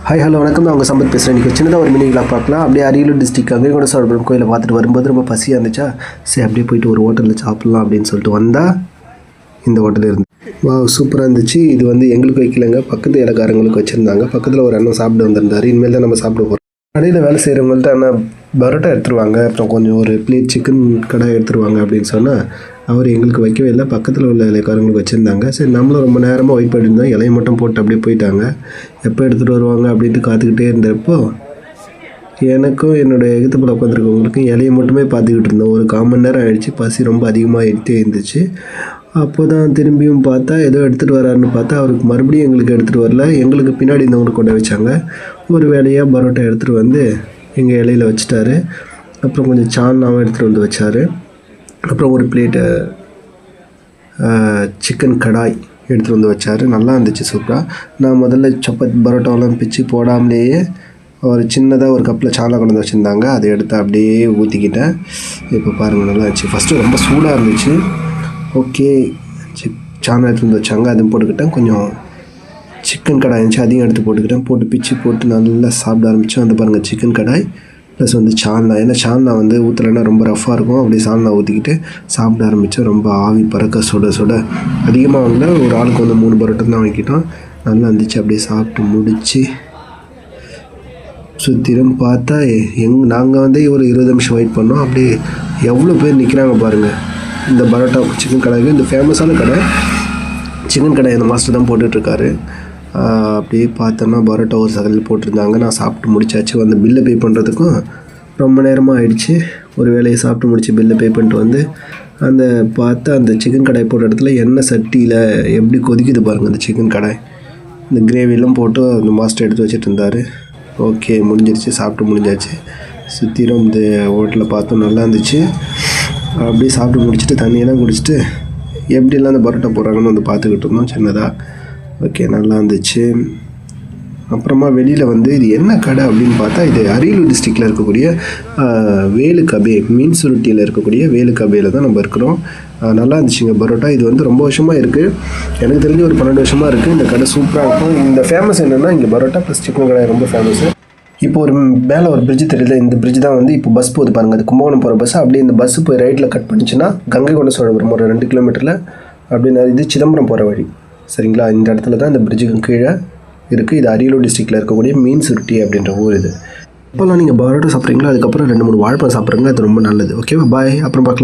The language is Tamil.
ஹாய் ஹலோ வணக்கம், நான் உங்கள் சம்பத் பேசுகிறேன். இன்றைக்கி சின்னதாக ஒரு மினி விளாக் பார்க்கலாம். அப்படியே அரியலூர் டிஸ்ட்ரிக்ட் கங்கைகொண்ட சோழபுரம் கோயிலை பார்த்துட்டு வரும்போது ரொம்ப பசியாக இருந்துச்சா, சரி அப்படியே போயிட்டு ஒரு ஹோட்டலில் சாப்பிட்லாம் அப்படின்னு சொல்லிட்டு வந்தால் இந்த ஹோட்டல் இருந்து சூப்பராக இருந்துச்சு. இது வந்து எங்களுக்கு வைக்கலைங்க, பக்கத்து இலக்காரங்களுக்கு வச்சுருந்தாங்க. பக்கத்தில் ஒரு அண்ணன் சாப்பிட்டு வந்திருந்தார். இனிமேல் தான் நம்ம சாப்பிட போகிறோம். கடையில் வேலை செய்கிறவங்கள்ட்ட அண்ணா பரோட்டா எடுத்துருவாங்க, அப்புறம் கொஞ்சம் ஒரு பிளேட் சிக்கன் கடாய் எடுத்துருவாங்க அப்படின்னு சொன்னால் அவர் எங்களுக்கு வைக்கவே இல்லை, பக்கத்தில் உள்ள இலைக்காரங்களுக்கு வச்சுருந்தாங்க. சரி நம்மளும் ரொம்ப நேரமாக வெயிட் பண்ணியிருந்தோம். இலையை மட்டும் போட்டு அப்படியே போயிட்டாங்க. எப்போ எடுத்துகிட்டு வருவாங்க அப்படின்ட்டு காத்துக்கிட்டே இருந்தப்போ எனக்கும் என்னோடய எகுத்தப்பில் உட்காந்துருக்கவங்களுக்கும் இலையை மட்டுமே பார்த்துக்கிட்டு இருந்தோம். ஒரு 1/4 மணி நேரம் ஆகிடுச்சு. பசி ரொம்ப அதிகமாக இருந்துச்சு. அப்போ தான் திரும்பியும் பார்த்தா ஏதோ எடுத்துகிட்டு வராருன்னு பார்த்தா அவருக்கு மறுபடியும் எங்களுக்கு எடுத்துகிட்டு வரல, எங்களுக்கு பின்னாடி இருந்தவங்களுக்கு கொண்டு வச்சாங்க. ஒரு வேலையாக பரோட்டா எடுத்துகிட்டு வந்து எங்கள் இலையில் வச்சுட்டாரு. அப்புறம் கொஞ்சம் சால்னாவும் எடுத்துகிட்டு வந்து வச்சார். அப்புறம் ஒரு பிளேட்டு சிக்கன் கடாய் எடுத்துகிட்டு வந்து வச்சார். நல்லா இருந்துச்சு, சூப்பராக. நான் முதல்ல பரோட்டாவெல்லாம் பிச்சு போடாமலேயே ஒரு சின்னதாக ஒரு கப்பில் சால்னா கொண்டு வந்து வச்சுருந்தாங்க. அதை எடுத்து அப்படியே ஊற்றிக்கிட்டேன். இப்போ பாருங்கள், நல்லா இருந்துச்சு. ஃபஸ்ட்டு ரொம்ப சூடாக இருந்துச்சு. ஓகே, சால்னா எடுத்து வந்து வச்சாங்க, அதுவும் போட்டுக்கிட்டேன். கொஞ்சம் சிக்கன் கடாய் இருந்துச்சு, அதையும் எடுத்து போட்டுக்கிட்டேன். போட்டு பிச்சு போட்டு நல்லா சாப்பிட ஆரம்பித்தோம். அந்த பாருங்கள், சிக்கன் கடாய் ப்ளஸ் வந்து சால்னா. ஏன்னா சால்னா வந்து ஊற்றலைன்னா ரொம்ப ரஃப்பாக இருக்கும். அப்படியே சால்னா ஊற்றிக்கிட்டு சாப்பிட ஆரம்பித்தோம். ரொம்ப ஆவி பறக்க சுட சுட. அதிகமாக வாங்கல, ஒரு ஆளுக்கு வந்து 3 பரோட்டா தான் வாங்கிட்டோம். நல்லா இருந்துச்சு. அப்படியே சாப்பிட்டு முடித்து சுற்றிலும் பார்த்தா நாங்கள் வந்து ஒரு 20 நிமிஷம் வெயிட் பண்ணோம். அப்படியே எவ்வளோ பேர் நிற்கிறாங்க பாருங்கள். இந்த பரோட்டா சிக்கன் கடாய்க்கு இந்த ஃபேமஸான கடை சிக்கன் கடை இந்த மாஸ்டர் தான் போட்டுட்ருக்காரு. அப்படியே பார்த்தோன்னா பரோட்டா ஒரு சகலில் போட்டிருந்தாங்க. நான் சாப்பிட்டு முடிச்சாச்சு. வந்து பில்லை பே பண்ணுறதுக்கும் ரொம்ப நேரமாக ஆயிடுச்சு. ஒரு வேலையை சாப்பிட்டு முடிச்சு பில்லை பே பண்ணிட்டு வந்து அந்த பார்த்தா அந்த சிக்கன் கடாய் போட்ட இடத்துல எண்ணெய் சட்டியில் எப்படி கொதிக்குது பாருங்கள். அந்த சிக்கன் கடாய் இந்த கிரேவிலாம் போட்டு அந்த மாஸ்டர் எடுத்து வச்சுட்டு இருந்தார். ஓகே, முடிஞ்சிருச்சு, சாப்பிட்டு முடிஞ்சாச்சு. சுற்றிலும் இந்த ஹோட்டலில் பார்த்தோம், நல்லா இருந்துச்சு. அப்படியே சாப்பிட்டு முடிச்சுட்டு தண்ணியெல்லாம் குடிச்சிட்டு எப்படிலாம் அந்த பரோட்டா போடுறாங்கன்னு வந்து பார்த்துக்கிட்டு இருந்தோம் சின்னதாக. ஓகே, நல்லா இருந்துச்சு. அப்புறமா வெளியில் வந்து இது என்ன கடை அப்படின்னு பார்த்தா இது அரியலூர் டிஸ்ட்ரிக்டில் இருக்கக்கூடிய வேலுக்கபே மீன் சுருட்டியில் இருக்கக்கூடிய வேலுக்கபேயில் தான் நம்ம இருக்கிறோம். நல்லா இருந்துச்சுங்க பரோட்டா. இது வந்து ரொம்ப வருஷமாக இருக்குது, எனக்கு தெரிஞ்சு ஒரு 12 வருஷமாக இருக்குது. இந்த கடை சூப்பராக இருக்கும். இந்த ஃபேமஸ் என்னென்னா இங்கே பரோட்டா ப்ளஸ் சிக்கன் கடை ரொம்ப ஃபேமஸ்ஸு. இப்போ ஒரு மேலே ஒரு பிரிட்ஜ் தெரியல, இந்த பிரிட்ஜ் தான் வந்து இப்போ பஸ் போகுது பாருங்கள். அது கும்பகோணம் போகிற பஸ். அப்படியே இந்த பஸ்ஸு போய் ரைட்டில் கட் பண்ணிச்சுன்னா கங்கைகொண்ட சோழபுரம் ஒரு 2 கிலோமீட்டரில் அப்படின்னு இது சிதம்பரம் போகிற வழி. சரிங்களா, இந்த இடத்துல தான் இந்த பிரிட்ஜுக்கு கீழே இருக்குது. இது அரியலூர் டிஸ்ட்ரிக்டில் இருக்கக்கூடிய மீன் சுருட்டி அப்படின்ற ஊர் இது. இப்போல்லாம் நீங்கள் பரோட்டா சாப்பிட்றீங்களா, அதுக்கப்புறம் 2-3 வாழைப்பழம் சாப்பிட்றீங்க, அது ரொம்ப நல்லது. ஓகேவா, பாய், அப்புறம் பார்க்கலாம்.